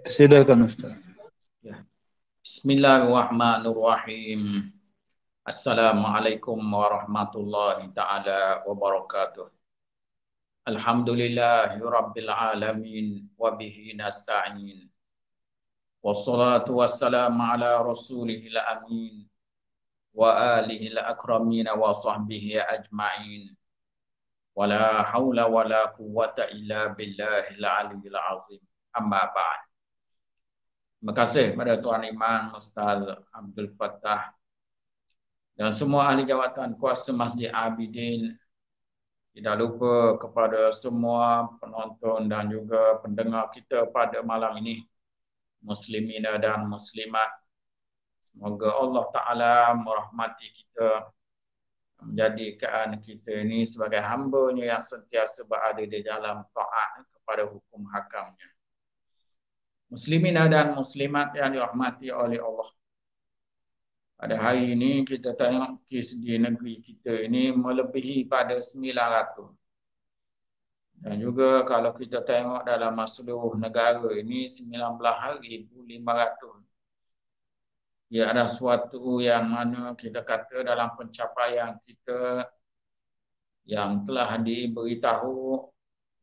Silakan Ustaz. Ya. Bismillahirrahmanirrahim. Assalamualaikum warahmatullahi taala wabarakatuh. Alhamdulillahi rabbil alamin wa bihi nasta'in. Wassalatu wassalamu ala rasulihil amin wa alihil akramin wa sahbihi ajma'in. Wala haula wala quwwata illa billahil aliyyil azim. Amma ba'd. Terima kasih kepada Tuan Imam Ustaz Abdul Fattah dan semua ahli jawatan kuasa Masjid Abidin. Tidak lupa kepada semua penonton dan juga pendengar kita pada malam ini, muslimina dan muslimat. Semoga Allah Ta'ala merahmati kita, menjadikan kita ini sebagai hamba-Nya yang sentiasa berada di dalam taat kepada hukum hakamnya. Muslimina dan muslimat yang dirahmati oleh Allah. Pada hari ini kita tengok kes di negeri kita ini melebihi pada 900. Dan juga kalau kita tengok dalam seluruh negara ini 19,500. Ia adalah suatu yang mana kita kata dalam pencapaian kita yang telah diberitahu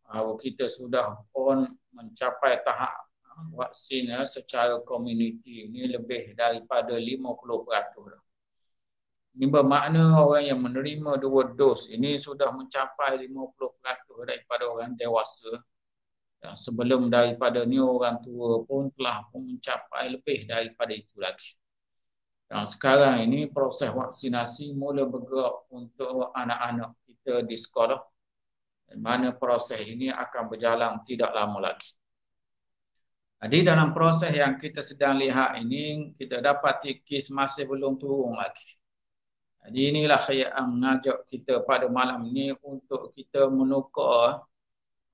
bahawa kita sudah pun mencapai tahap vaksin secara komuniti ini lebih daripada 50%. Ini bermakna orang yang menerima 2 dos ini sudah mencapai 50% daripada orang dewasa. Dan sebelum daripada ni orang tua pun telah mencapai lebih daripada itu lagi. Dan sekarang ini proses vaksinasi mula bergerak untuk anak-anak kita di sekolah. Dan mana proses ini akan berjalan tidak lama lagi. Jadi dalam proses yang kita sedang lihat ini, kita dapati kes masih belum turun lagi. Jadi inilah yang mengajak kita pada malam ini untuk kita menukar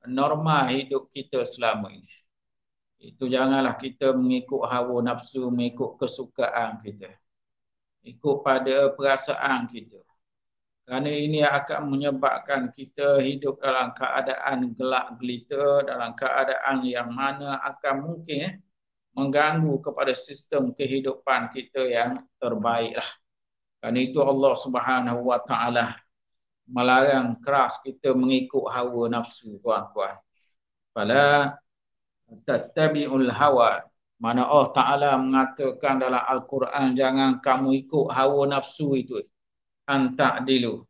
norma hidup kita selama ini. Itu janganlah kita mengikut hawa nafsu, mengikut kesukaan kita. Ikut pada perasaan kita. Kerana ini akan menyebabkan kita hidup dalam keadaan gelak gelita, dalam keadaan yang mana akan mungkin mengganggu kepada sistem kehidupan kita yang terbaiklah. Kerana itu Allah Subhanahu Wa Taala melarang keras kita mengikut hawa nafsu, tuan-tuan. Fala tattabi'ul hawa. Mana Allah Taala mengatakan dalam Al-Quran, jangan kamu ikut hawa nafsu itu. Anta'dilu,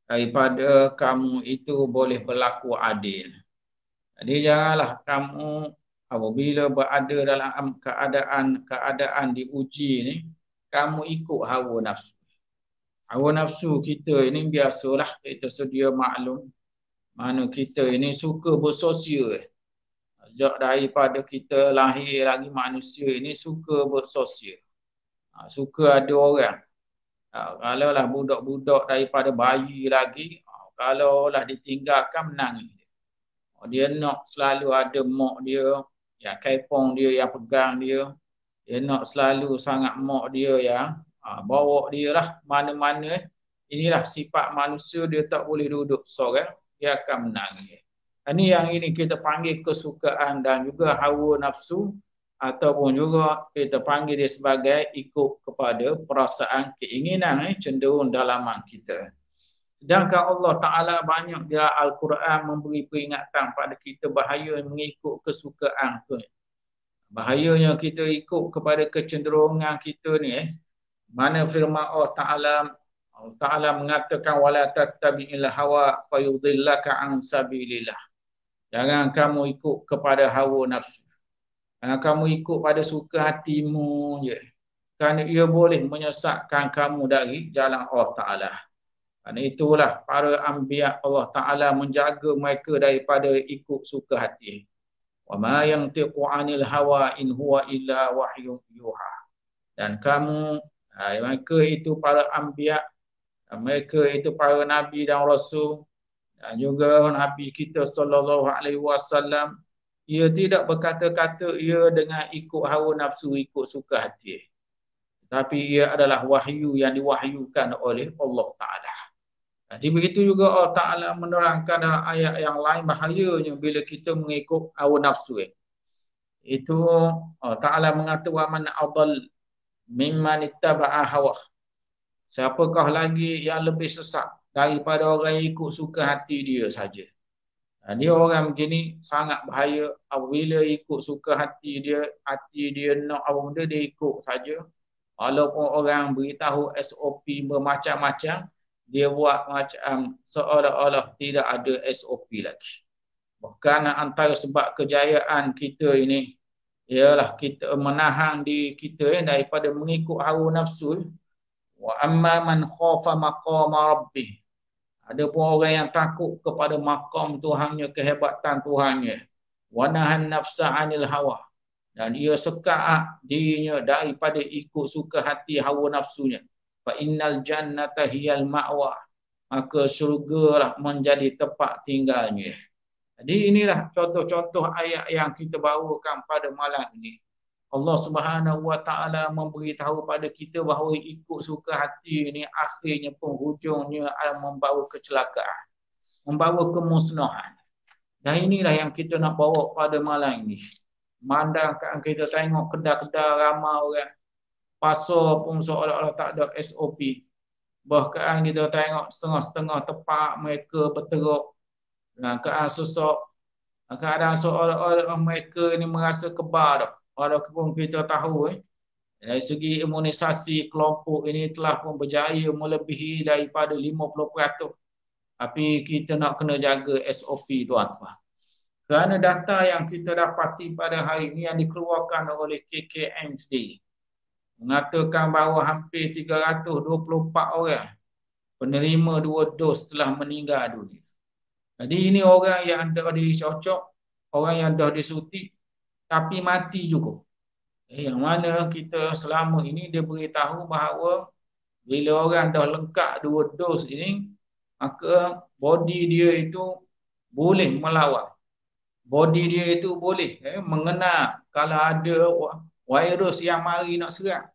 daripada kamu itu boleh berlaku adil. Jadi janganlah kamu apabila berada dalam keadaan diuji ni, kamu ikut hawa nafsu. Hawa nafsu kita ini biasalah kita sedia maklum, mana kita ini suka bersosial. Sejak daripada kita lahir lagi manusia ini suka bersosial. Suka ada orang. Kalau lah budak-budak daripada bayi lagi, kalau lah ditinggalkan menangis. Dia nak selalu ada mak dia, yang kepong dia, yang pegang dia. Dia nak selalu sangat mak dia yang bawa dia lah mana-mana. Inilah sifat manusia, dia tak boleh duduk seorang, dia akan menangis. Ini kita panggil kesukaan dan juga hawa nafsu, ataupun juga kita panggil dia sebagai ikut kepada perasaan keinginan cenderung dalaman kita. Sedangkan Allah Ta'ala banyak di Al-Quran memberi peringatan pada kita bahaya mengikut kesukaan tu. Bahayanya kita ikut kepada kecenderungan kita ni. Mana firman Allah Ta'ala mengatakan wala tattabi'il hawa fayudillaka an sabilillah. Jangan kamu ikut kepada hawa nafsu. Kamu ikut pada suka hatimu je. Kerana ia boleh menyesatkan kamu dari jalan Allah Ta'ala. Kerana itulah para anbiya Allah Ta'ala menjaga mereka daripada ikut suka hati. Wa ma yantiqu 'anil hawa in huwa illa wahyun yuha. Dan kamu, mereka itu para anbiya, mereka itu para nabi dan rasul, dan juga Nabi kita sallallahu alaihi wasallam, ia tidak berkata-kata ia dengan ikut hawa nafsu, ikut suka hati. Tapi ia adalah wahyu yang diwahyukan oleh Allah Ta'ala. Jadi begitu juga Allah Ta'ala menerangkan dalam ayat yang lain bahayanya bila kita mengikut hawa nafsu. Itu Ta'ala mengatakan wa man adall mimman ittaba'a hawa. Siapakah lagi yang lebih sesat daripada orang yang ikut suka hati dia saja. Dia orang begini sangat bahaya apabila ikut suka hati dia nak apa benda dia ikut saja. Walaupun orang beritahu SOP bermacam-macam, dia buat macam seolah-olah tidak ada SOP lagi. Bukan antara sebab kejayaan kita ini ialah kita menahan diri kita daripada mengikut hawa nafsu. Wa amma man khafa maqama rabbih. Ada pun orang yang takut kepada makam Tuhannya, kehebatan Tuhannya. Wa nahan nafsa 'anil hawa. Dan ia sekat dirinya daripada ikut suka hati hawa nafsunya. Fa innal jannata hiyal ma'wa. Maka syurgalah menjadi tempat tinggalnya. Jadi inilah contoh-contoh ayat yang kita bawakan pada malam ini. Allah Subhanahu Wa Taala memberitahu pada kita bahawa ikut suka hati ini akhirnya penghujungnya membawa kecelakaan, membawa kemusnahan. Dan inilah yang kita nak bawa pada malam ini. Mandangkan kita tengok kedai-kedai ramai orang, pasar pun seolah-olah tak ada SOP. Bahkan kita tengok setengah-setengah tempat mereka berteruk, keadaan sesak, keadaan seolah-olah mereka ini merasa kebal dah. Walaupun kita tahu dari segi imunisasi kelompok ini telah pun berjaya melebihi daripada 50%. Tapi kita nak kena jaga SOP tuan-tuan. Kerana data yang kita dapati pada hari ini yang dikeluarkan oleh KKM sendiri mengatakan bahawa hampir 324 orang penerima 2 dos telah meninggal dunia. Jadi ini orang yang dah dicocok, orang yang dah disuntik tapi mati juga. Yang mana kita selama ini dia beritahu bahawa bila orang dah lengkap 2 dos ini, maka body dia itu boleh melawan. Body dia itu boleh mengenal kalau ada virus yang mari nak serang.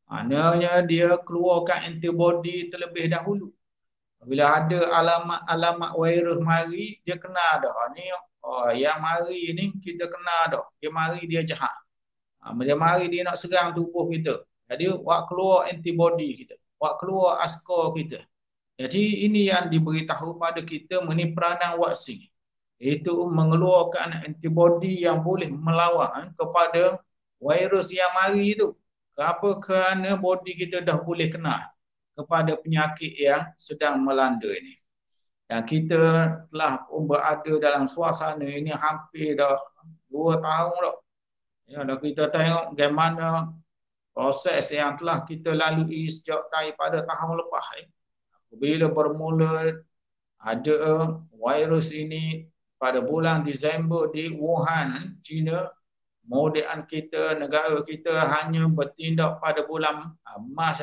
Maknanya dia keluarkan antibody terlebih dahulu. Bila ada alamat-alamat virus mari, dia kenal dah. Ni yang mari ni kita kenal dah. Dia mari dia jahat. Dia mari dia nak serang tubuh kita. Jadi buat keluar antibody kita. Buat keluar askar kita. Jadi ini yang diberitahu pada kita mengenai peranan vaksin. Itu mengeluarkan antibody yang boleh melawan kepada virus yang mari itu. Kenapa? Kerana body kita dah boleh kenal kepada penyakit yang sedang melanda ini. Dan kita telah berada dalam suasana ini hampir dah 2 tahun dah. Ya, dah kita tengok bagaimana proses yang telah kita lalui sejak daripada tahun lepas. Bila bermula ada virus ini pada bulan Disember di Wuhan, China, kemudian kita, negara kita hanya bertindak pada bulan Mac,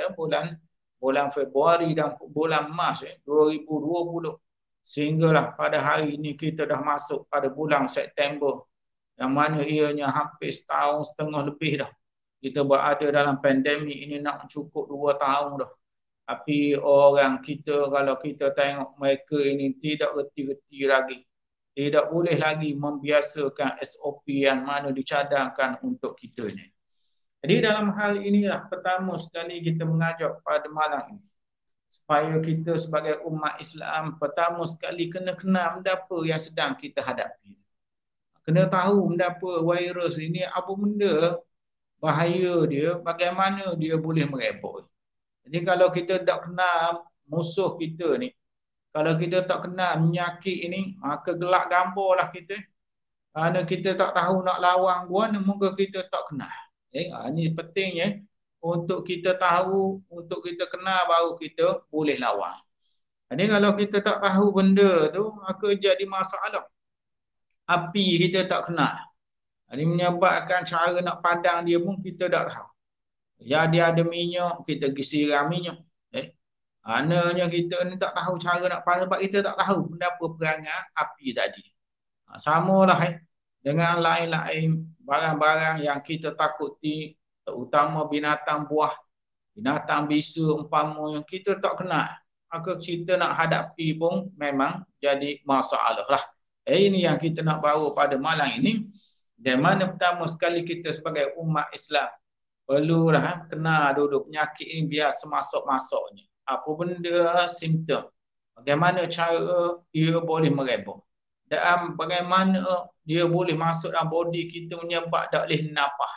bulan Februari dan bulan Mac 2020. Sehinggalah pada hari ini kita dah masuk pada bulan September, yang mana ianya hampir 1,5 tahun lebih dah. Kita berada dalam pandemik ini nak cukup 2 tahun dah. Tapi orang kita, kalau kita tengok mereka ini tidak reti-reti lagi. Tidak boleh lagi membiasakan SOP yang mana dicadangkan untuk kita ni. Jadi dalam hal inilah pertama sekali kita mengajak pada malam ini, supaya kita sebagai umat Islam pertama sekali kena kenal benda apa yang sedang kita hadapi. Kena tahu benda apa virus ini, apa benda bahaya dia, bagaimana dia boleh merebak. Jadi kalau kita tak kenal musuh kita ni, kalau kita tak kenal penyakit ini, maka gelak gambarlah kita. Kerana kita tak tahu nak lawan gua, mungkin kita tak kenal. Ini pentingnya untuk kita tahu, untuk kita kenal baru kita boleh lawan. Jadi kalau kita tak tahu benda tu, maka jadi masalah. Api kita tak kenal. Ini menyebabkan cara nak padang dia pun kita tak tahu. Ya dia ada minyak, kita pergi siram minyak. Maknanya kita ni tak tahu cara nak padang sebab kita tak tahu benda apa perangai api tadi. Samalah dengan lain-lain barang-barang yang kita takuti, terutama binatang buah, binatang bisa umpama yang kita tak kenal. Maka kita nak hadapi pun memang jadi masalah lah. Ini yang kita nak bawa pada malam ini. Bagaimana pertama sekali kita sebagai umat Islam perlulah kena duduk penyakit ini biar semasuk-masuknya. Apa benda simptom. Bagaimana cara dia boleh merebak. Dan bagaimana dia boleh masuk dalam body kita menyebab tak boleh nafas.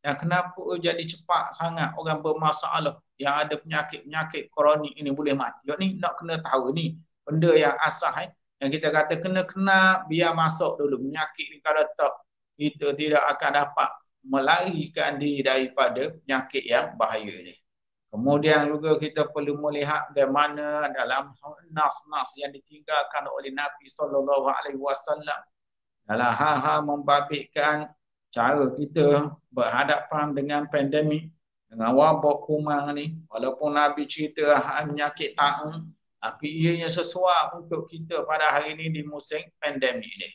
Dan kenapa jadi cepat sangat orang bermasalah yang ada penyakit-penyakit kronik ini boleh mati. Ni nak kena tahu ni. Benda yang asal yang kita kata kena biar masuk dulu. Penyakit ni kalau tak kita tidak akan dapat melarikan diri daripada penyakit yang bahaya ni. Kemudian juga kita perlu melihat bagaimana dalam nas-nas yang ditinggalkan oleh Nabi SAW dalam hal-hal membabitkan cara kita berhadapan dengan pandemik, dengan wabak kumang ni. Walaupun Nabi cerita penyakit ta'un, tapi ianya sesuai untuk kita pada hari ini di musim pandemik ni.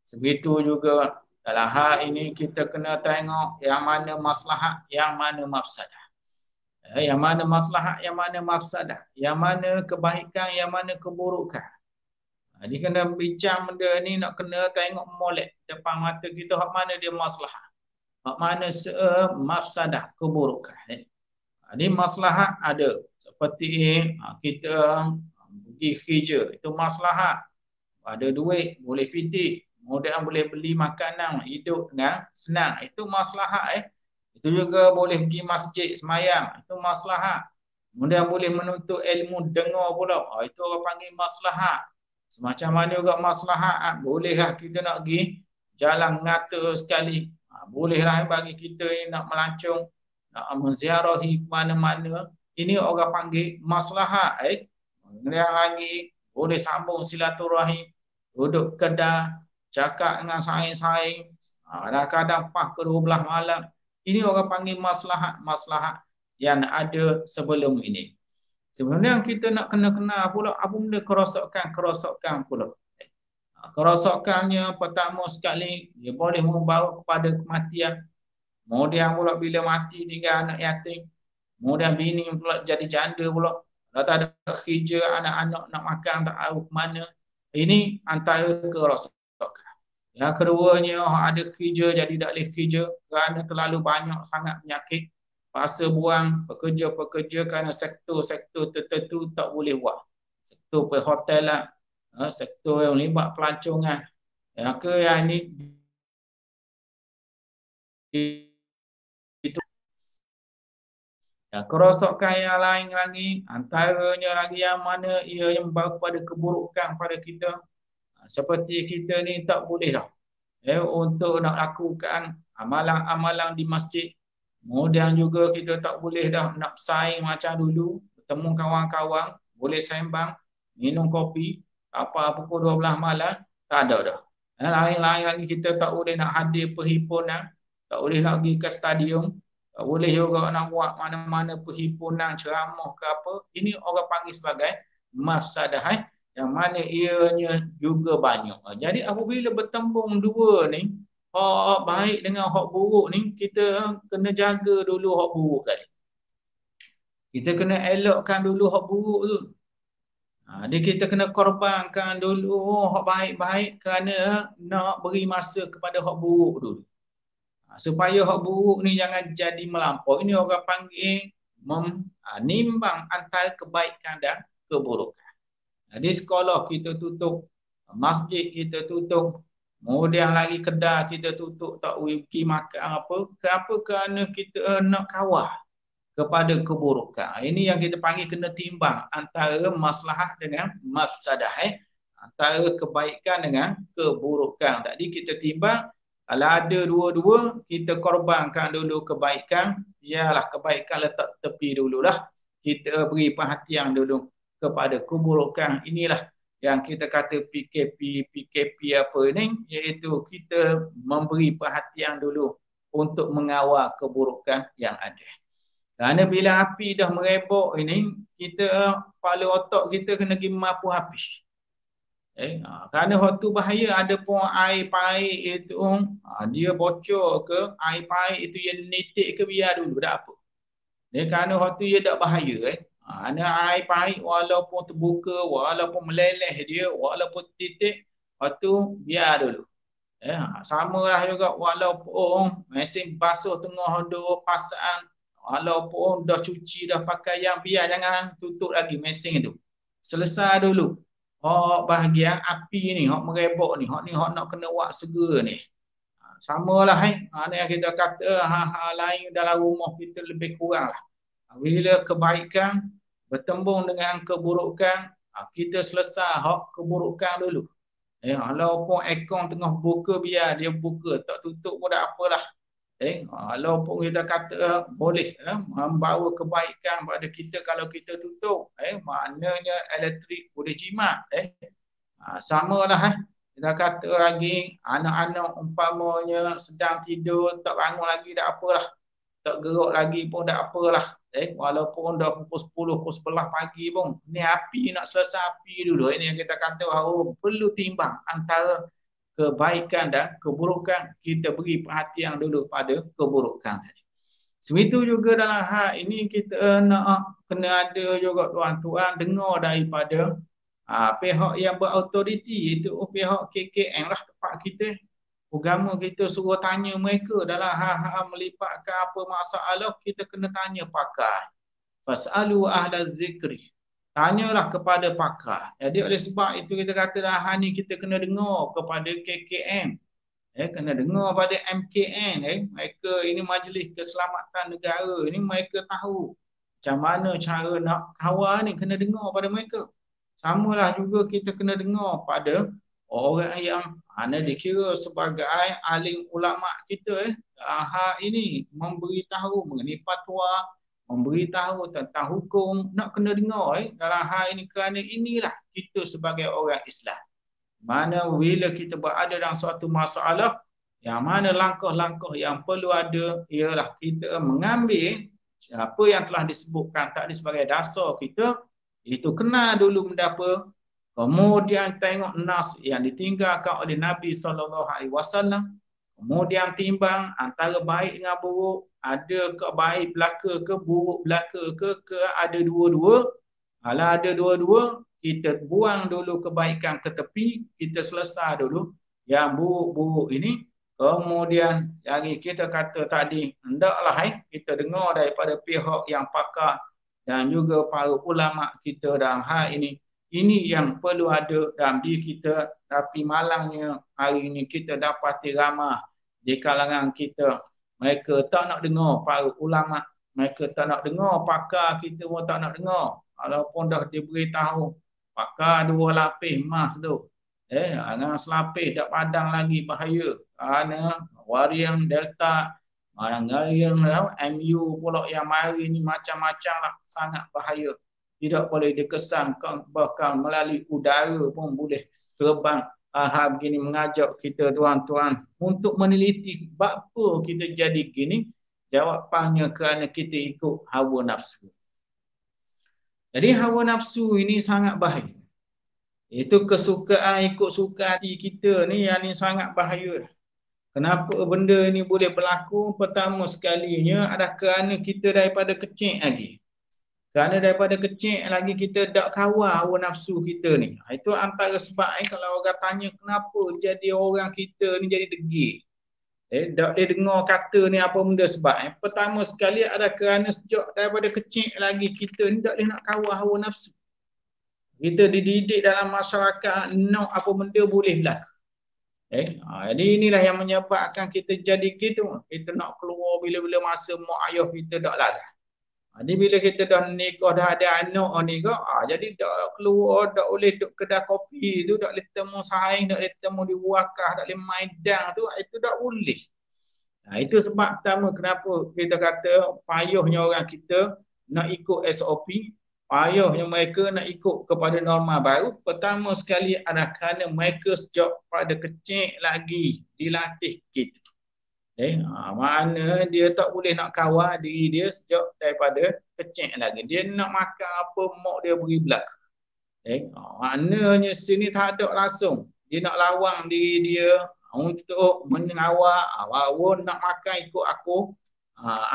Sebegitu juga dalam hal ini kita kena tengok yang mana maslahat, yang mana mafsadah. Yang mana maslahat, yang mana mafsadah. Yang mana kebaikan, yang mana keburukan. Ini kena bincang benda ni nak kena tengok molek depan mata kita hak mana dia maslahat. Hak mana mafsadah, keburukan. Ini maslahat ada. Seperti kita pergi kerja, itu maslahat. Ada duit, boleh pitih. Kemudian boleh beli makanan, hidup dengan senang. Itu maslahat. Itu juga boleh pergi masjid semayang. Itu maslahat. Kemudian boleh menuntut ilmu dengar pula. Itu orang panggil maslahat. Semacam mana juga maslahat. Bolehlah kita nak pergi jalan ngata sekali. Bolehlah bagi kita ni nak melancong, nak menziarahi mana-mana. Ini orang panggil maslahat. Kemudian lagi boleh sambung silaturahim. Duduk kedai. Cakap dengan saing-saing, kadang-kadang 4 ke 12 malam. Ini orang panggil maslahat yang ada sebelum ini. Sebenarnya kita nak kena pula apa benda kerosakan pula. Kerosakannya pertama sekali dia boleh membawa kepada kematian. Kemudian pula bila mati tinggal anak yatim. Kemudian bini pula jadi janda pula. Kalau tak ada kerja, anak-anak nak makan tak tahu ke mana. Ini antara kerosakan. Yang keduanya ada kerja jadi tak boleh kerja kerana terlalu banyak sangat penyakit. Paksa buang pekerja-pekerja kerana sektor-sektor tertentu tak boleh buat. Sektor perhotelan, sektor yang libat pelancongan. Yang ini itu. Kerosakan yang lain lagi, antaranya lagi yang mana ia yang membawa kepada keburukan pada kita. Seperti kita ni tak boleh dah untuk nak lakukan amalan-amalan di masjid. Kemudian juga kita tak boleh dah nak bersaing macam dulu. Bertemu kawan-kawan, boleh sembang, minum kopi, apa pukul 12 malam, tak ada dah. Lain-lain lagi kita tak boleh nak hadir perhimpunan, tak boleh nak pergi ke stadium, tak boleh juga nak buat mana-mana perhimpunan, ceramah ke apa. Ini orang panggil sebagai mafsadah. Yang mana ianya juga banyak. Jadi apabila bertembung dua ni, hak baik dengan hak buruk ni, kita kena jaga dulu hak buruk tadi. Kita kena elokkan dulu hak buruk tu. Jadi kita kena korbankan dulu hak baik-baik kerana nak beri masa kepada hak buruk dulu. Supaya hak buruk ni jangan jadi melampau. Ini orang panggil menimbang antara kebaikan dan keburukan. Di sekolah kita tutup, masjid kita tutup, kemudian lagi kedai kita tutup, tak boleh pergi makan apa. Kenapa? Kerana kita nak kawal kepada keburukan. Ini yang kita panggil kena timbang antara maslahat dengan mafsadah. Antara kebaikan dengan keburukan. Tadi kita timbang, kalau ada dua-dua, kita korbankan dulu kebaikan. Ialah kebaikan letak tepi dululah. Kita beri perhatian dulu kepada keburukan. Inilah yang kita kata PKP apa ni, iaitu kita memberi perhatian dulu untuk mengawal keburukan yang ada. Kerana bila api dah merebak ini, kita kepala otak kita kena pergi mampu habis. Kerana waktu bahaya ada pun air paik itu, dia bocor ke, air paik itu yang nitik ke biar dulu, tak apa. Kerana waktu dia tak bahaya. Air paik walaupun terbuka, walaupun meleleh dia, walaupun titik, waktu biar dulu. Samalah juga walaupun mesin basuh tengah ada pasang, walaupun dah cuci dah pakaian, biar jangan tutup lagi mesin itu. Selesai dulu. Bahagian api ni, hok merebok ni, hok nak kena buat segera ni. Samalah ni yang kita kata hal-hal lain dalam rumah kita lebih kurang lah. Bila kebaikan bertembung dengan keburukan, kita selesai hok keburukan dulu. Walaupun akaun tengah buka, biar dia buka, tak tutup pun tak apalah. Walaupun kita kata boleh membawa kebaikan pada kita kalau kita tutup, maknanya elektrik boleh jimat. Samalah kita kata lagi, anak-anak umpamanya sedang tidur, tak bangun lagi tak apalah, tak gerak lagi pun tak apalah. Walaupun dah pukul 10, pukul 11 pagi pun, ni api nak selesai api dulu. Ini yang kita kata perlu timbang antara kebaikan dan keburukan. Kita beri perhatian dulu pada keburukan tadi. Sebegitu juga dalam hal ini kita nak kena ada juga tuan-tuan dengar daripada pihak yang berautoriti, itu pihak KKN lah tempat kita. Agama kita suruh tanya mereka dalam hal-hal melibatkan apa masalah, kita kena tanya pakar. Fas'alu ahla zikri. Tanyalah kepada pakar. Jadi oleh sebab itu kita kata dalam hal ni kita kena dengar kepada KKN. Kena dengar pada MKN. Mereka ini Majlis Keselamatan Negara. Ini mereka tahu macam mana cara nak kawal ni, kena dengar pada mereka. Samalah juga kita kena dengar pada orang yang dikira sebagai alim ulama kita hal ini, memberitahu mengenai fatwa, memberitahu tentang hukum, nak kena dengar dalam hal ini. Kerana inilah kita sebagai orang Islam, mana bila kita berada dalam suatu masalah, yang mana langkah-langkah yang perlu ada ialah kita mengambil apa yang telah disebutkan tadi sebagai dasar kita. Itu kenal dulu benda apa, kemudian tengok nas yang ditinggalkan oleh Nabi SAW, kemudian timbang antara baik dengan buruk, ada ke baik belaka ke buruk belaka ke ada dua-dua. Kalau ada dua-dua, kita buang dulu kebaikan ke tepi, kita selesai dulu yang buruk-buruk ini. Kemudian yang kita kata tadi, hendaklah kita dengar daripada pihak yang pakar dan juga para ulama kita dalam hal ini. Ini yang perlu ada dalam diri kita. Tapi malangnya hari ini kita dapati ramai di kalangan kita, mereka tak nak dengar para ulama, mereka tak nak dengar pakar, kita pun tak nak dengar. Walaupun dah diberitahu pakar 2 lapis emas tu, dengan selapis tak padang lagi, bahaya. Kerana varian Delta, yang MU pula yang mari ni macam-macam lah, sangat bahaya. Tidak boleh dikesankan, bahkan melalui udara pun boleh terbang. Hal begini mengajak kita tuan-tuan untuk meneliti apa kita jadi gini. Jawapannya kerana kita ikut hawa nafsu. Jadi hawa nafsu ini sangat bahaya. Itu kesukaan ikut suka hati kita ni, yang ni sangat bahaya. Kenapa benda ini boleh berlaku? Pertama sekalinya adalah kerana kita daripada kecil lagi. Kerana daripada kecil lagi kita tak kawal hawa nafsu kita ni. Itu antara sebab kalau orang tanya kenapa jadi orang kita ni jadi degil. Tak boleh dengar kata ni apa benda sebab. Pertama sekali adalah kerana sejak daripada kecil lagi kita ni tak boleh nak kawal hawa nafsu. Kita dididik dalam masyarakat nak apa benda boleh berlaku. Jadi inilah yang menyebabkan kita jadi gitu. Kita nak keluar bila-bila masa mak ayah kita tak larang. Jadi bila kita dah nikah, dah ada anak ni ke, jadi tak keluar, tak boleh duduk kedai kopi tu, tak boleh temu saing, tak boleh temu di wakah, tak boleh main dang tu, itu tak boleh. Itu sebab pertama kenapa kita kata payahnya orang kita nak ikut SOP, payahnya mereka nak ikut kepada norma baru. Pertama sekali adalah kerana mereka sejak pada kecil lagi dilatih gitu. Mana dia tak boleh nak kawal diri dia sejak daripada kecil lagi. Dia nak makan apa mak dia beri belaka. Maknanya sini tak ada langsung. Dia nak lawang diri dia untuk mengawal. Baru nak makan ikut aku.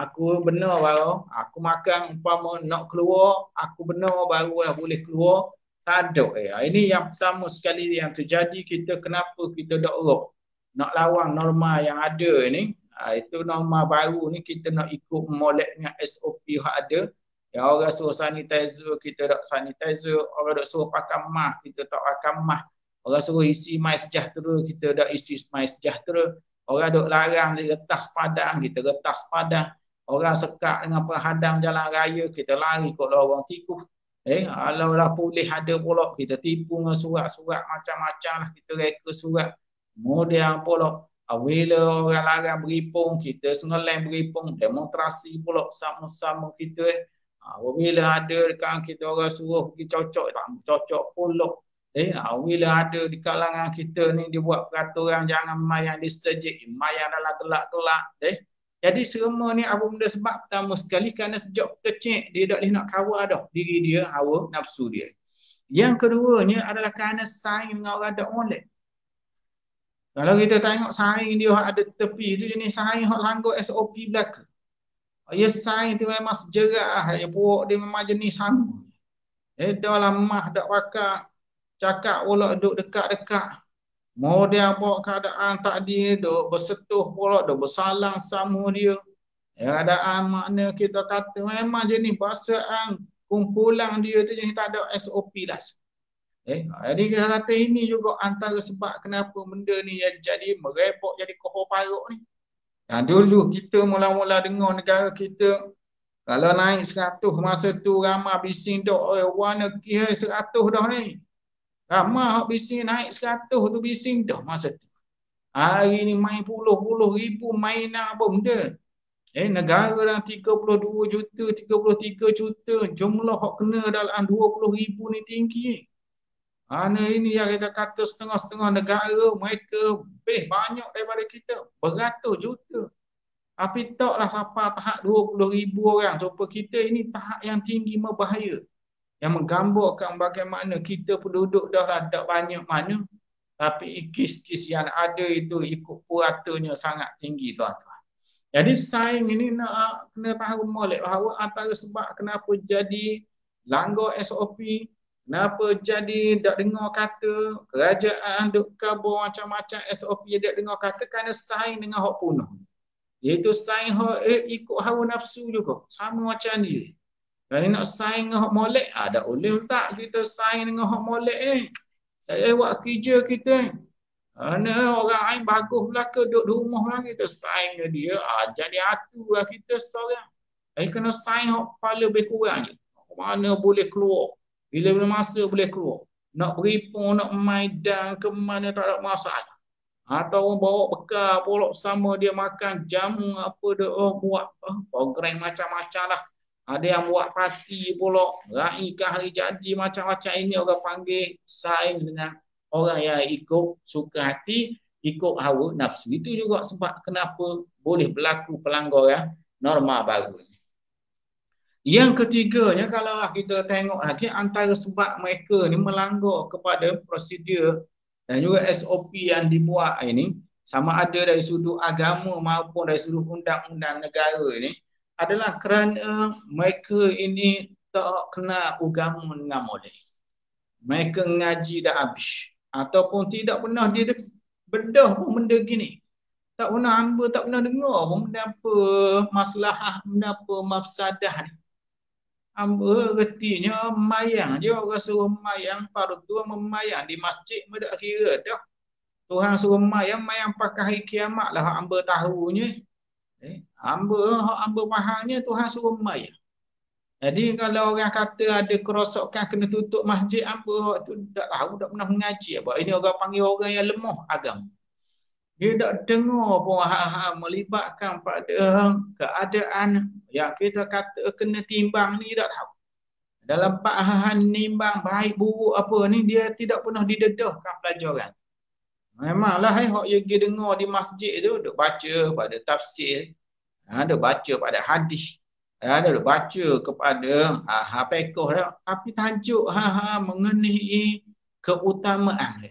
Aku benar baru. Aku makan umpama nak keluar. Aku benar baru lah boleh keluar. Tak ada. Ini yang pertama sekali yang terjadi. Kita kenapa kita tak roh. nak lawan norma yang ada ni, itu norma baru ni kita nak ikut molek dengan SOP yang ada. Yang orang suruh sanitizer, kita tak sanitizer. Orang tak suruh pakai mask, kita tak pakai mask. Orang suruh isi mai sejahtera, kita tak isi mai sejahtera. Orang duk larang di retas padang, kita retas padang. Orang sekat dengan penghadang jalan raya, kita lari kot lorong tikus. Kalau lah polis ada pula, kita tipu dengan surat-surat macam-macam lah, kita reka surat. Kemudian pula, bila orang larang beripung, kita sengeleng beripung, demonstrasi pula sama-sama kita. Bila ada dekat kita orang suruh pergi cocok, tak cocok pula. Bila ada di kalangan kita ni, dia buat peraturan jangan mayang di sejik, mayang dalam gelak-gelak. Jadi semua ni apa benda sebab pertama sekali kerana sejak kecil dia tak boleh nak kawal dah diri dia, hawa nafsu dia. Yang keduanya adalah kerana saing dengan orang tak molek. Kalau kita tengok saing dia ada tepi tu jenis saing hak langgar SOP belaka. Ya saing tu memang sejarah, ya puak dia memang jenis sama. Dah lama dak pakai cakap pula duduk dekat-dekat. Kemudian buat keadaan tak dia duk bersetuh pula, duk bersalang sama dia. Keadaan makna kita kata memang jenis bahasaan kumpulan dia tu jenis tak ada SOP lah. Jadi kita kata ini juga antara sebab kenapa benda ni jadi merepot, jadi kohor paruk ni. Dulu kita mula-mula dengar negara kita, kalau naik 100 masa tu ramai bising dah, warna kira 100 dah ni. Ramai hak bising naik 100 tu bising dah masa tu. Hari ni main puluh-puluh ribu mainan apa benda. Negara dalam 32 juta, 33 juta, jumlah hak kena dalam 20 ribu ni tinggi. Ini yang kita kata setengah-setengah negara mereka lebih banyak daripada kita. Beratus juta. Tapi taklah sampai tahap 20 ribu orang. Supaya kita ini tahap yang tinggi berbahaya. Yang menggambarkan bagaimana kita penduduk dah tak banyak mana. Tapi kis-kis yang ada itu ikut puratanya sangat tinggi tuan-tuan. Jadi saing ini nak kena tahu molek bahawa antara sebab kenapa jadi langgar SOP, kenapa jadi tak dengar kata, kerajaan duk kabur macam-macam SOP tak dengar kata kerana saing dengan hak punah. Iaitu saing hak ikut hawa nafsu juga. Sama macam dia. Kalau nak saing dengan hak molek, tak boleh tak kita saing dengan hak molek ni. Tak boleh buat kerja kita. Orang lain bagus belaka duduk di rumah lah kita saing dengan dia. Jadi hatu lah kita seorang. Kena saing hak kepala lebih kurang je. Mana boleh keluar. Bila-bila masa boleh keluar. Nak beripung, nak maidan ke mana tak ada masalah. Atau bawa bekal pula sama dia makan jamu apa dia buat program macam-macam lah. Ada yang buat parti pula, raihkan hari jadi macam-macam ini orang panggil saing dengan orang yang ikut suka hati, ikut hawa nafsu. Itu juga sebab kenapa boleh berlaku pelanggaran norma baru. Yang ketiganya kalau kita tengok lagi antara sebab mereka ni melanggar kepada prosedur dan juga SOP yang dibuat ini sama ada dari sudut agama maupun dari sudut undang-undang negara ini adalah kerana mereka ini tak kena agama dengan molek. Mereka ngaji dah habis ataupun tidak pernah dia bedah pun benda gini. Tak pernah hamba tak pernah dengar pun benda apa maslahah, benda apa mafsadah ni. Hamba retinya mayang je, orang suruh mayang fardu memayang di masjid tak kira dah. Tuhan suruh mayang pakai hari kiamat lah hamba tahunya. Hamba fahamnya Tuhan suruh mayang. Jadi kalau orang kata ada kerosakan kena tutup masjid, hamba tu tak tahu, tak pernah mengaji apa. Ini orang panggil orang yang lemah agama. Dia tak dengar pun hal-hal melibatkan pada keadaan yang kita kata kena timbang ni, tak tahu. Dalam hal nimbang baik buruk apa ni dia tidak pernah didedahkan pelajaran. Memanglah hak yang dia dengar di masjid tu duk baca pada tafsir, duk baca pada hadis, duk baca kepada fiqh dah, tapi tajuk mengenai keutamaan.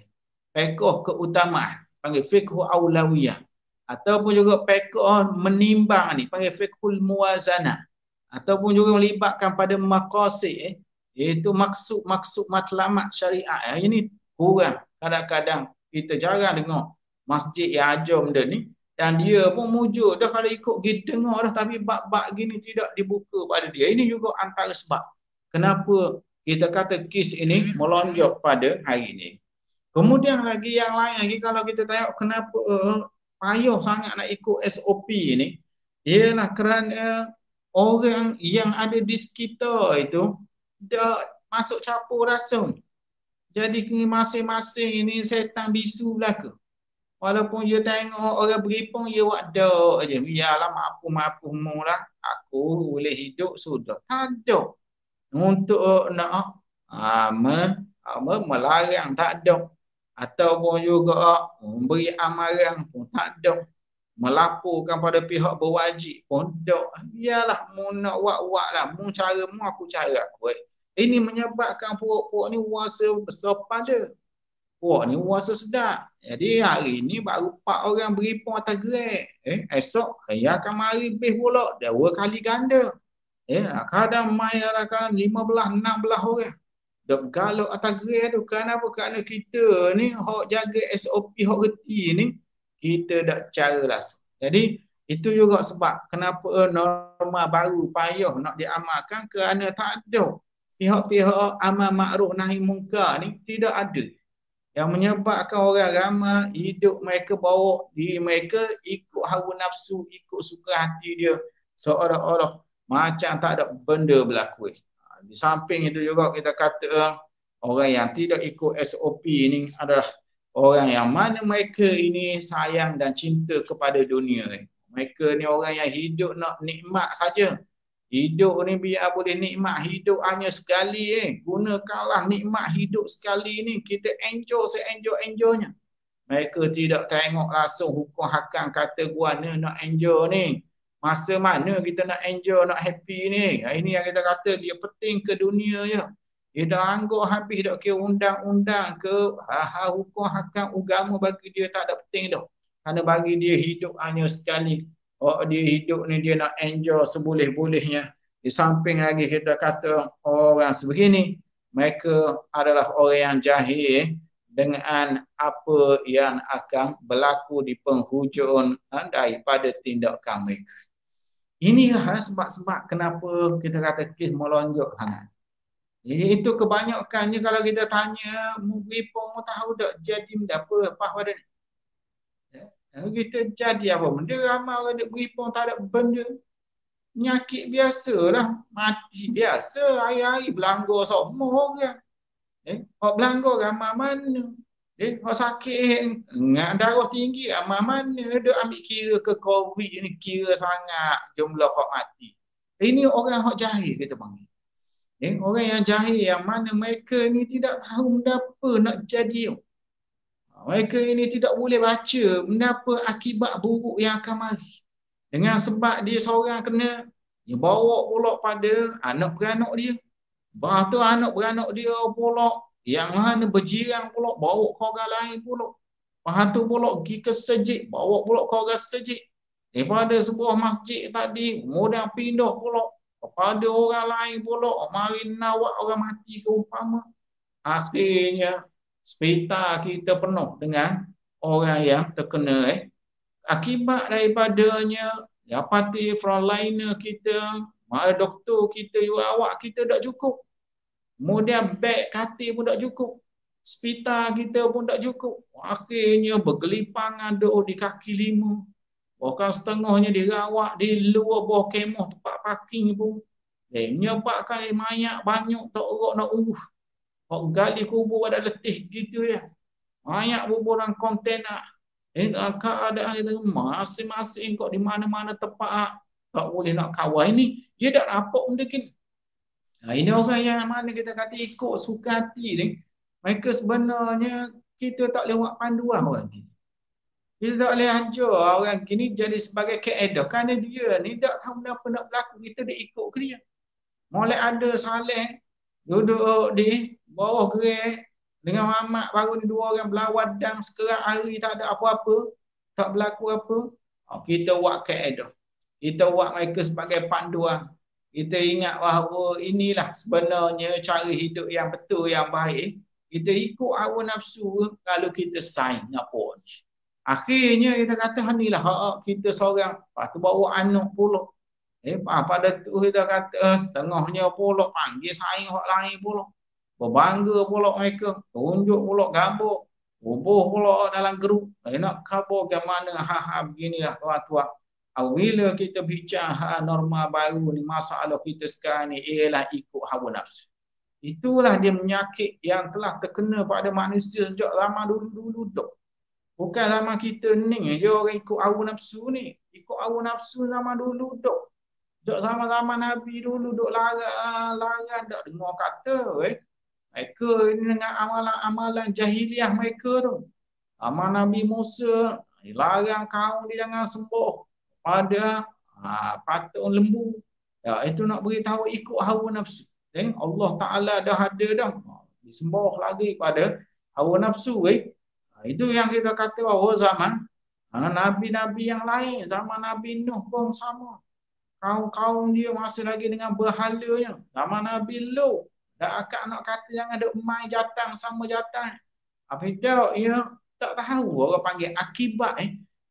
Fiqh keutamaan panggil fiqh aulawiyah ataupun juga fiqh menimbang ni panggil fiqhul muwazanah ataupun juga melibatkan pada maqasid iaitu maksud matlamat syariat. Ini kurang kadang-kadang kita jarang dengar masjid yang ajar benda ni. Dan dia pun mujur dah kalau ikut kita dengar dah, tapi bab-bab gini tidak dibuka pada dia. Ini juga antara sebab kenapa kita kata kes ini melonjak pada hari ini. Kemudian lagi yang lain lagi, kalau kita tengok kenapa payah sangat nak ikut SOP ni, ialah kerana orang yang ada di sekitar itu dah masuk campur rasa. Jadi masing-masing ini setan bisu belaka. Walaupun dia tengok orang beripung, dia buat dak je. Biarlah mampu-mampu lah. Aku boleh hidup sudah. Tak ada. Untuk nak melarang, tak ada. Ataupun juga memberi amaran pun tak ada. Melaporkan pada pihak berwajib pun tak. Biarlah mu nak buat lah. Mu cara mu, aku cara aku. Ini menyebabkan puak-puak ni rasa besar pada. Puak ni rasa sedap. Jadi hari ni baru 4 orang beripung atas gerak. Esok saya akan mari lebih pula. 2 kali ganda. Kadang mai kadang 15, 16 orang. Dok galak atas gerak tu. Kenapa? Kerana kita ni hok jaga SOP, hok reti ni, kita dak cara rasa. Jadi itu juga sebab kenapa norma baru payah nak diamalkan, kerana tak ada pihak-pihak amal makruf nahi mungkar ni, tidak ada. Yang menyebabkan orang ramai hidup mereka bawa diri mereka ikut hawa nafsu, ikut suka hati dia, seolah-olah macam tak ada benda berlaku. Di samping itu juga kita kata orang yang tidak ikut SOP ni adalah orang yang mana mereka ini sayang dan cinta kepada dunia. Mereka ni orang yang hidup nak nikmat saja. Hidup ni biar boleh nikmat, hidup hanya sekali. Gunakanlah nikmat hidup sekali ni. Kita enjoy se-enjoy-enjoynya. Mereka tidak tengok langsung hukum hakam kata guana nak enjoy ni. Masa mana kita nak enjoy, nak happy ni. Ini yang kita kata dia penting ke dunia je. Dia dah anggap habis dah kira undang-undang ke hal-hal hukum hakam agama, bagi dia tak ada penting dah. Kerana bagi dia hidup hanya sekali. Dia hidup ni dia nak enjoy seboleh-bolehnya. Di samping lagi kita kata orang sebegini, mereka adalah orang yang jahil dengan apa yang akan berlaku di penghujung daripada tindakan mereka. Inilah sebab-sebab kenapa kita kata kes melonjak sangat. Itu kebanyakannya kalau kita tanya, beripung tahu tak jadi apa pada ni. Kita jadi apa benda, ramai orang duk beripung tak ada benda. Penyakit biasalah, mati biasa, hari-hari belanggar semua orang. Orang belanggar ramai mana. Orang sakit dengan darah tinggi ramai mana. Dia ambil kira ke COVID ni, kira sangat jumlah orang mati. Ini orang yang jahil kita panggil. Orang yang jahil yang mana mereka ni tidak tahu benda apa nak jadi. Mereka ini tidak boleh baca apa akibat buruk yang akan mari. Dengan sebab dia seorang kena, dia bawa pula pada anak beranak dia. Lepas tu anak beranak dia pula, yang mana berjirang pula, bawa ke orang lain pula. Lepas tu pula pergi ke sejid, bawa pula ke orang sejid. Daripada sebuah masjid tadi, kemudian pindah pula kepada orang lain pula, mari nawak orang mati ke umpama. Akhirnya hospital kita penuh dengan orang yang terkena. Akibat daripadanya, dapati frontliner kita, doktor kita, awak kita tak cukup. Kemudian beg katil pun tak cukup. Hospital kita pun tak cukup. Akhirnya bergelipangan di kaki 5. Bahkan setengahnya dirawat di luar bawah kemah tempat parking pun. Menyebabkan mayat banyak tak orang nak urus. Kau gali kubur ada letih gitu ya. Mayat bubur dalam kontainer. Dalam keadaan masing-masing kau di mana-mana tempat tak boleh nak kawal. Ini dia tak nampak benda gini. Ini orang yang mana kita kata ikut suka hati ni. Mereka sebenarnya kita tak lewat panduan orang gini. Kita tak boleh ajar orang gini jadi sebagai kaedah. Kerana dia ni tak tahu apa nak berlaku. Kita dia ikut ke dia. Mulai ada Saleh duduk di bawah gerai dengan Muhammad, baru ni 2 orang berlawadang sekerang hari tak ada apa-apa, tak berlaku apa. Kita buat kaedah. Kita buat mereka sebagai panduan. Kita ingat bahawa inilah sebenarnya cara hidup yang betul, yang baik. Kita ikut hawa nafsu kalau kita sign apa ni. Akhirnya kita kata inilah hak kita seorang. Lepas tu bawa anak pula. Pada tu kita kata setengahnya pula panggil saing hak lain pula. Berbangga pula mereka. Tunjuk pula gambar. Bubuh pula dalam grup. Nak khabar ke mana hal-hal beginilah tuan-tuan. Bila kita bicara norma baru ni, masalah kita sekarang ni ialah ikut hawa nafsu. Itulah dia penyakit yang telah terkena pada manusia sejak zaman dulu-dulu tu. Bukan zaman kita ni je orang ikut hawa nafsu ni. Ikut hawa nafsu zaman dulu tu. Sejak zaman-zaman Nabi dulu duk larang tak dengar kata. Mereka ini dengan amalan-amalan jahiliah mereka tu. Amal Nabi Musa larang kaum dia jangan sembah pada patung lembu. Ya, itu nak beritahu ikut hawa nafsu. Allah Ta'ala dah ada dah. Disembah lagi pada hawa nafsu. Itu yang kita kata bahawa zaman Nabi-Nabi yang lain. Zaman Nabi Nuh pun sama. Kaum-kaum dia masih lagi dengan berhalanya. Zaman Nabi Lut. Dah akak nak kata jangan ada emai jatang sama jatang. Tapi tak, ya tak tahu orang panggil akibat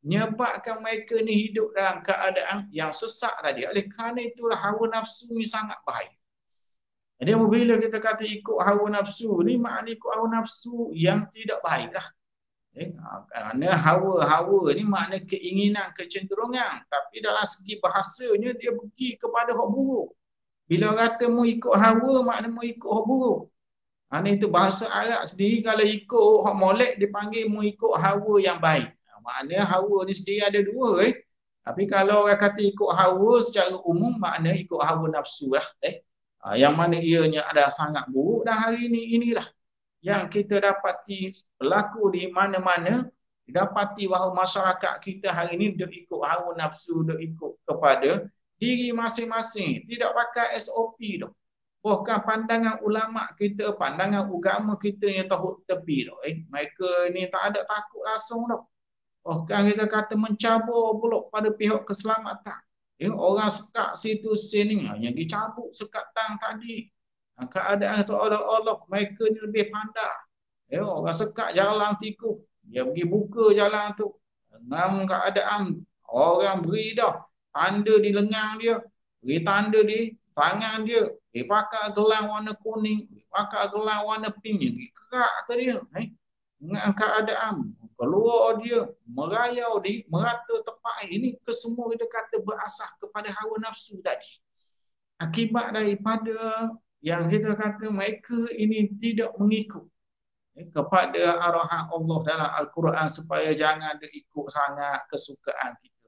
menyebabkan mereka ni hidup dalam keadaan yang sesak tadi. Oleh kerana itulah hawa nafsu ni sangat bahaya. Jadi apabila kita kata ikut hawa nafsu ni, maknanya ikut hawa nafsu yang tidak baik lah. Kerana hawa-hawa ni makna keinginan, kecenderungan. Tapi dalam segi bahasanya dia pergi kepada hak buruk. Bila kata mu ikut hawa, makna mu ikut hak buruk. Itu bahasa Arab sendiri kalau ikut hak molek dipanggil mu ikut hawa yang baik. Maknanya hawa ni sendiri ada dua. Tapi kalau orang kata ikut hawa secara umum, makna ikut hawa nafsu lah. Yang mana ianya ada sangat buruk dan hari ini inilah yang kita dapati berlaku di mana-mana. Dapati bahawa masyarakat kita hari ini duk ikut hawa nafsu, duk ikut kepada diri masing-masing. Tidak pakai SOP tu. Bukan pandangan ulama kita, pandangan agama kita yang tahu tepi tu. Mereka ni tak ada takut langsung tu. Bukan kita kata mencabar pula pada pihak keselamatan. Orang sekat situ sini yang dicabut sekatan tadi. Keadaan seolah-olah mereka ni lebih pandai. Orang sekat jalan tikus. Dia pergi buka jalan tu. Dalam keadaan orang beri dah tanda di lengan dia. Beri tanda di tangan dia. Dia pakai gelang warna kuning. Dia pakai gelang warna pink. Dia kerak ke dia. Dengan keadaan keluar dia, merayau di merata tempat. Ini kesemua kita kata berasas kepada hawa nafsu tadi. Akibat daripada yang kita kata mereka ini tidak mengikut kepada arahan Allah dalam Al-Quran supaya jangan ikut sangat kesukaan kita.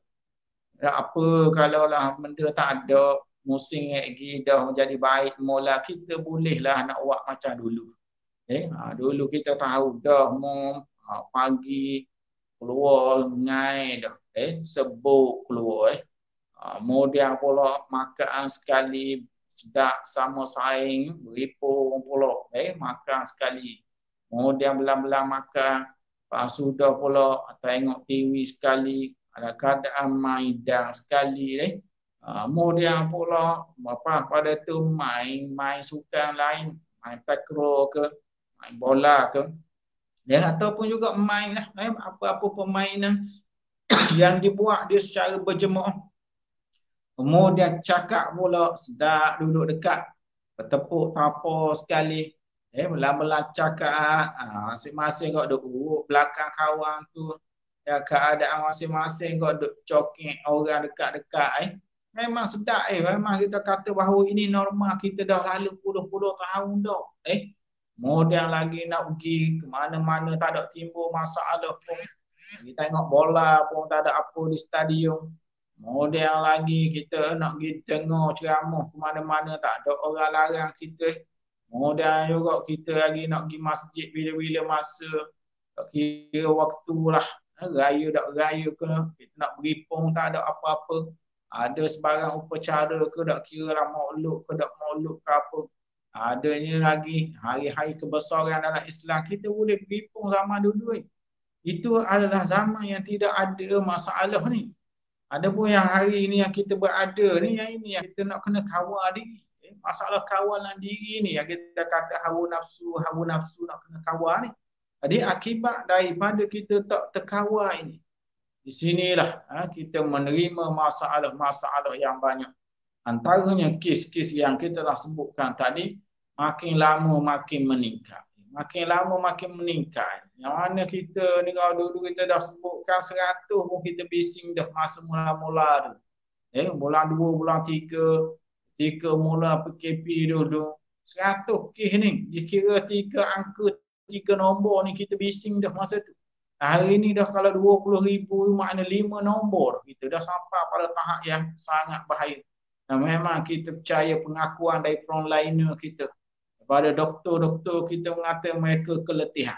Apa kalaulah benda tak ada, musim lagi dah menjadi baik mula, kita bolehlah nak buat macam dulu. Dulu kita tahu dah pagi keluar ngai dah, sebut keluar. Kemudian pula makan sekali sedap sama saing, beripung pula, makan sekali. Kemudian belah-belah makan, sudah pula tengok TV sekali, ada keadaan maidang sekali. Kemudian pula pada tu main sukan lain, main takraw ke, main bola ke. Ataupun juga main lah, apa-apa permainan yang dibuat dia secara berjemaah. Kemudian cakap pula, sedap duduk dekat, bertepuk tapa sekali. Belah-belah cakap, masing-masing kau duduk belakang kawan tu. Keadaan masing-masing kau duduk cokek orang dekat-dekat. Memang sedap. Memang kita kata bahawa ini norma kita dah lalu puluh-puluh tahun dah. Kemudian lagi nak pergi ke mana-mana tak ada timbul masalah pun. Kita tengok bola pun tak ada apa di stadium. Kemudian lagi kita nak pergi dengar ceramah ke mana-mana tak ada orang larang kita. Kemudian juga kita lagi nak pergi masjid bila-bila masa. Tak kira waktu lah. Raya tak raya ke. Kita nak beripung tak ada apa-apa. Ada sebarang upacara ke tak kira lah maulud ke tak maulud ke apa. Adanya lagi hari-hari kebesaran dalam Islam. Kita boleh beripung zaman dulu. Itu adalah zaman yang tidak ada masalah ni. Adapun yang hari ini yang kita berada ni, yang ini yang kita nak kena kawal diri. Masalah kawalan diri ni yang kita kata hawa nafsu nak kena kawal ni. Jadi akibat daripada kita tak terkawal ini. Di sinilah kita menerima masalah-masalah yang banyak. Antaranya kes-kes yang kita dah sebutkan tadi, makin lama makin meningkat. Makin lama makin meningkat. Yang mana kita ni kalau dulu kita dah sebutkan 100 pun kita bising dah masa mula-mula tu. Bulan 2, bulan 3, mula PKP dulu. 100 kes ni, dikira 3 angka, 3 nombor ni kita bising dah masa tu. Hari ni dah kalau 20,000 makna 5 nombor. Kita dah sampai pada tahap yang sangat bahaya. Dan memang kita percaya pengakuan dari frontliner kita. Kepada doktor-doktor kita mengatakan mereka keletihan.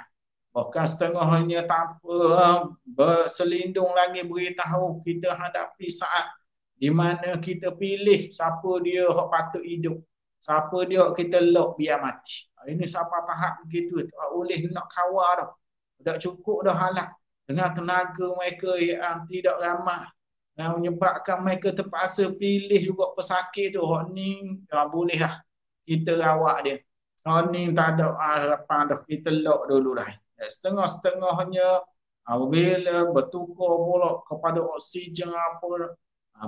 Bahkan setengahnya tanpa berselindung lagi beritahu kita hadapi saat di mana kita pilih siapa dia yang patut hidup. Siapa dia kita lock biar mati. Ini sampai tahap begitu. Tak boleh nak kawal dah. Tak cukup dah halat. Dengan tenaga mereka yang tidak ramah. Yang menyebabkan mereka terpaksa pilih juga pesakit tu. Hak ni boleh dah kita rawat dia. Hak ni tak ada harapan dah. Kita lock dulu dah. Setengah-setengahnya bila bertukar pula kepada oksigen apa,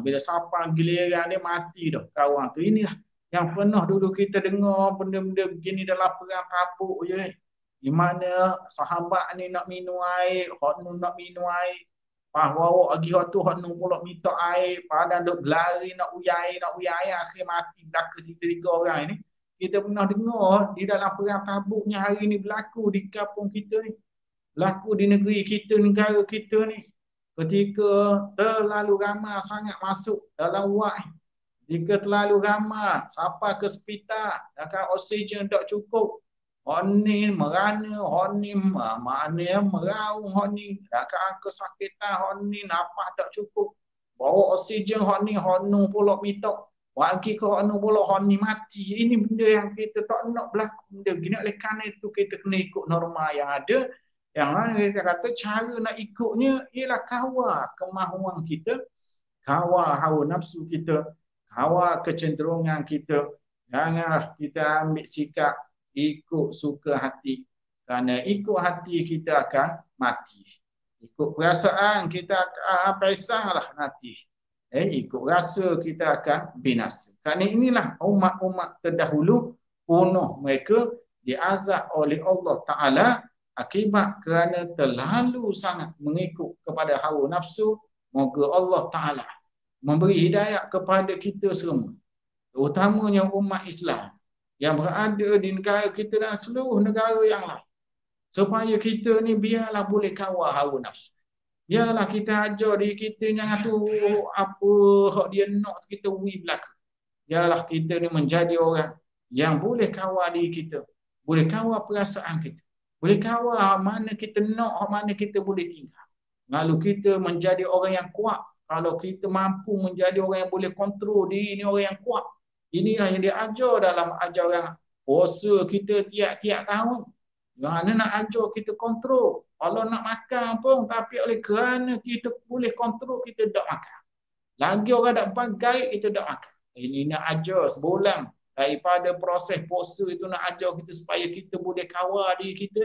bila sampai giliran dia mati dah kawan tu. Inilah yang pernah dulu kita dengar benda-benda begini dalam perang Tabuk je. Di mana sahabat ni nak minum air, hak nu nak minum air. Bahawa lagi waktu hak nu pula minta air, padahal duk berlari nak uyai air, akhir mati belaka 3 orang ini. Kita pernah dengar di dalam perang Tabuknya hari ni berlaku di kampung kita ni. Berlaku di negeri kita, negara kita ni. Ketika terlalu ramai sangat masuk dalam wad. Jika terlalu ramai sampai ke hospital, dan oksigen tak cukup. Honi merana, honi maknanya meraung, honi dalam kesakitan, honi nafas tak cukup. Bawa oksigen, honi pula minta. Bagi ke honi pula honi mati. Ini benda yang kita tak nak berlaku. Benda begini oleh kerana itu kita kena ikut norma yang ada. Yang mana kita kata cara nak ikutnya ialah kawal kemahuan kita, kawal hawa nafsu kita, kawal kecenderungan kita. Janganlah kita ambil sikap ikut suka hati. Kerana ikut hati kita akan mati. Ikut perasaan kita akan pesanglah mati. Ikut rasa kita akan binasa. Kerana inilah umat-umat terdahulu punah mereka diazab oleh Allah Ta'ala akibat kerana terlalu sangat mengikut kepada hawa nafsu. Moga Allah Ta'ala memberi hidayah kepada kita semua. Terutamanya umat Islam yang berada di negara kita dan seluruh negara yang lain. Supaya kita ni biarlah boleh kawal hawa nafsu. Biarlah kita ajar diri kita jangan tu apa hak dia nak kita ui belaka. Biarlah kita ni menjadi orang yang boleh kawal diri kita. Boleh kawal perasaan kita. Boleh kawal mana kita nak, mana kita boleh tinggal. Lalu kita menjadi orang yang kuat. Kalau kita mampu menjadi orang yang boleh kontrol diri ni orang yang kuat. Inilah yang diajar dalam ajaran puasa kita tiap-tiap tahun. Yang mana nak ajar kita kontrol. Kalau nak makan pun, tapi oleh kerana kita boleh kontrol, kita tak makan. Lagi orang tak bagai, kita tak makan. Ini nak ajar sebulan. Daripada proses puasa itu nak ajar kita supaya kita boleh kawal diri kita.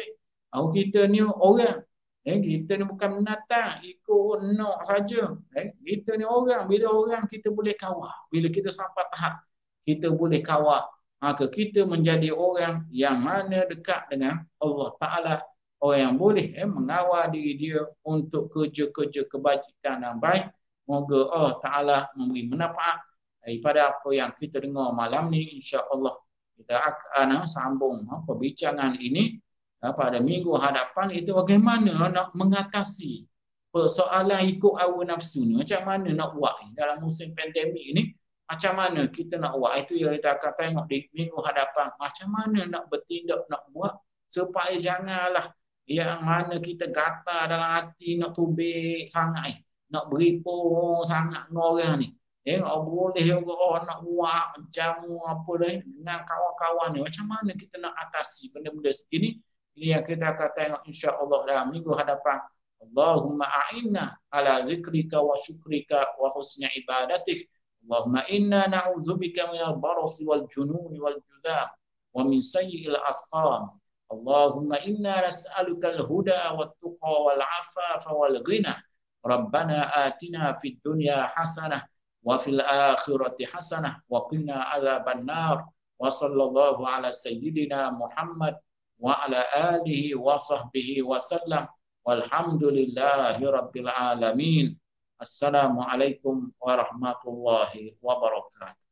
Kita ni orang. Kita ni bukan binatang, ikut nak saja. Kita ni orang. Bila orang kita boleh kawal. Bila kita sampai tahap kita boleh kawal, maka kita menjadi orang yang mana dekat dengan Allah Ta'ala. Orang yang boleh mengawal diri dia untuk kerja-kerja kebajikan yang baik. Moga Allah Ta'ala memberi manfaat daripada apa yang kita dengar malam ni. InsyaAllah kita akan sambung perbincangan ini pada minggu hadapan. Itu bagaimana nak mengatasi persoalan ikut hawa nafsu ni. Macam mana nak buat dalam musim pandemik ini. Macam mana kita nak buat. Itu yang kita akan tengok di minggu hadapan. Macam mana nak bertindak, nak buat supaya janganlah yang mana kita gatal dalam hati nak tubik sangat. Nak beripur sangat dengan orang ni. Boleh juga nak buat macam apa dah dengan kawan-kawan ni. Macam mana kita nak atasi benda-benda segini. Ini yang kita akan tengok insya-Allah dalam minggu hadapan. Allahumma a'inna ala zikrika wa syukrika wa husni ibadatik. Allahumma inna na'udzubika minal barasi wal jununi wal judam wa min sayyi'il asqam Allahumma inna nas'aluka al-huda wat-tuqa wal-'afafa wal-ghina. Rabbana atina fid dunya hasanah wa fil akhirati hasanah wa qina adzabannar. Wa sallallahu ala sayyidina Muhammad wa ala alihi wa sahbihi wa sallam. Walhamdulillahi rabbil alamin. Assalamualaikum warahmatullahi wabarakatuh.